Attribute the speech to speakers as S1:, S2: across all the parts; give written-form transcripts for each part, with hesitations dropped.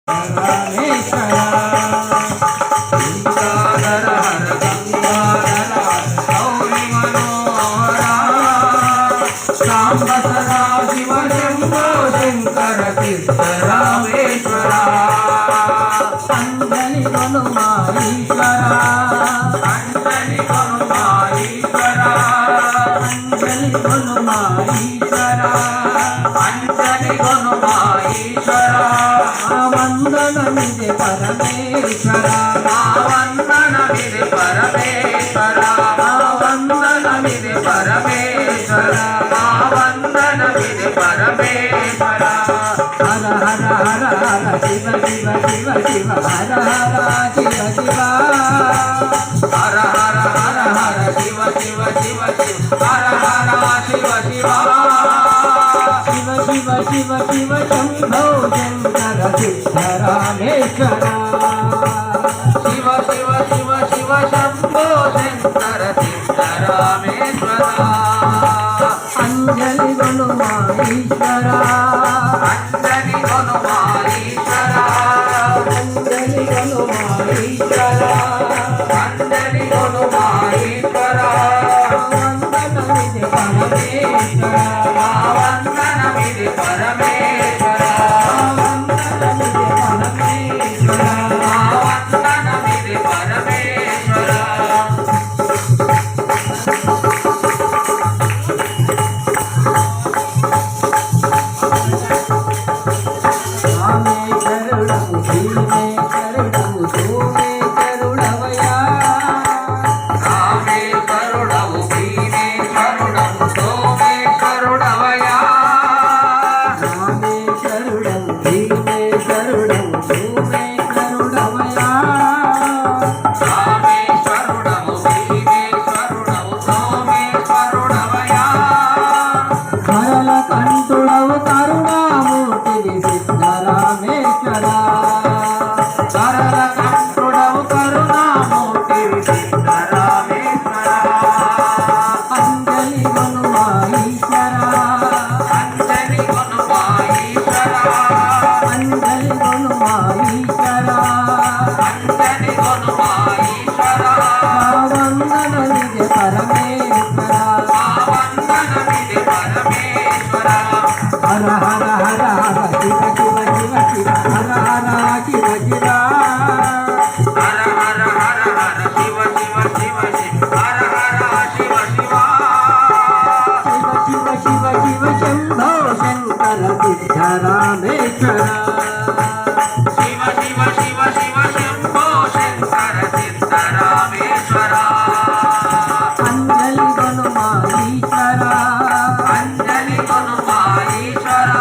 S1: రామేశ్వర గంగాధర హర గంగాధర గౌరీ మనోహర సాంబ సదా శివ శంభో శంకర తీర్థ రామేశ్వర అంజలి హనుమా ఈశ్వర అంజలి హనుమా ఈశ్వర అంజలి హనుమా ఈశ్వర అంజలి హనుమా ఈశ్వర వందనమిది పరమేశ్వర వందనమిది పరమేశ్వర వందనమిది పరమేశ్వర వందనమిది పరమేశ్వర హర హర హర హర శివ శివ శివ శివ హర హర శివ శివ హర హర హర హర శివ శివ శివ శివ హర హర శివ శివ శివ శివ శివ శివ శంభో శంకర సిద్ధ రామేశ్వర శివ శివ శివ శివ శంభో శంకర సిద్ధ రామేశ్వర అంజలి హనుమా ఈశ్వర అంజలి హనుమా ఈశ్వర అంజలి హనుమా ఈశ్వర అంజలి హనుమా ఈశ్వర వందనమిది పరమేశ్వర వందనమిది పరమేశ్వర వందనమిది పరమేశ్వర వందనమిది పరమేశ్వర రామేశ్వరుడవు భీమేశ్వరుడవు సోమేశ్వరుడవయా రామేశ్వరుడవు భీమేశ్వరుడవు సోమేశ్వరుడవయా రామేశ్వరుడవు భీమేశ్వరుడవు సోమేశ్వరుడవయా రామేశ్వరుడవు భీమేశ్వరుడవు సోమేశ్వరుడవయా హరల కంఠుడవు కరుణామూర్తివి సిద్ధ రామేశ్వర హరల కంఠుడవు కరుణామూర్తివి సిద్ధ రామేశ్వర అంజలి హనుమా ఈశ్వర అంజలి హనుమా ఈశ్వర అంజలి హనుమా ఈశ్వర అంజలి హనుమా ఈశ్వర వందనమిది పరమేశ్వర వందనమిది పరమేశ్వర హర హర హర హర శివ శివ శివ శివ హర హర శివ శివ హర హర హర హర శివ శివ శివ శివ హర హర శివ శివ శివ శివ శివ శివ శంభో శంకర సిద్ధ రామేశ్వర శివ శివ శివ శివ శంభో శంకర సిద్ధ రామేశ్వర అంజలి హనుమా ఈశ్వర అంజలి హనుమా ఈశ్వర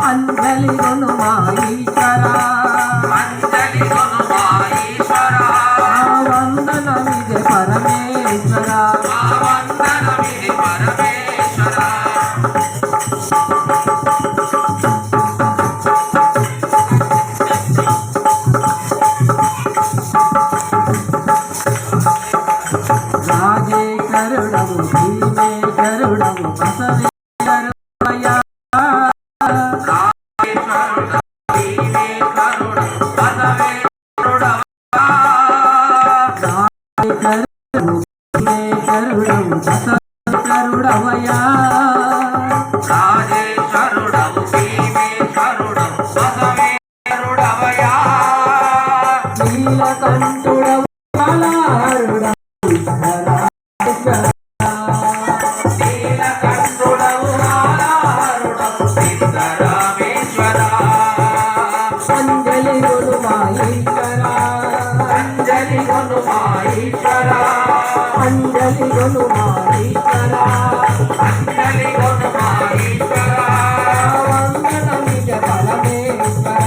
S1: అంజలి హనుమా ఈశ్వర అంజలి హనుమా ఈశ్వర వందనమిది పరమేశ్వర వందనమిది పరమేశ్వర రాజేశ్వరుడవు భీమేశ్వరుడవు బసవేశ్వరుడవయా రాజేశ్వరుడవు భీమేశ్వరుడవు బసవేశ్వరుడవయా రాజేశ్వరుడవు భీమేశ్వరుడవు బసవేశ్వరుడవయా రాజేశ్వరుడవు భీమేశ్వరుడవు బసవేశ్వరుడవయా నీలకంఠుడవు కళాహరుడవు నీలకంఠుడవు కళాహరుడవు సిద్ధ రామేశ్వర అంజలి హనుమా ఈశ్వర అంజలి హనుమా ఈశ్వర అంజలి హనుమా ఈశ్వర అంజలి హనుమా ఈశ్వర వందనమిది పరమేశ్వర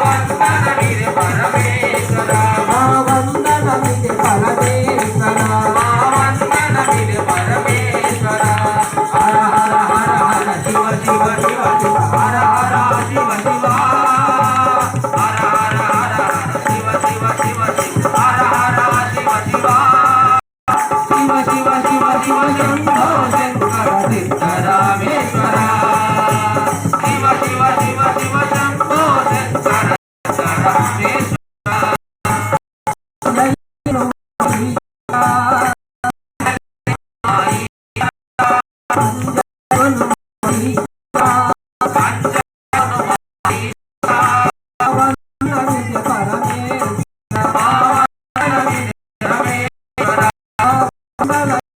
S1: వందనమిది పరమేశ్వర వందనమిది పరమేశ్వర వందనమిది పరమేశ్వర హర హర హర హర శివ శివ శివ శివ హర హర శివ శివ హర హర హర హర శివ శివ శివ శివ హర హర శివ శివ శివ శివ శివ శివ శంభో పరమేశ్వర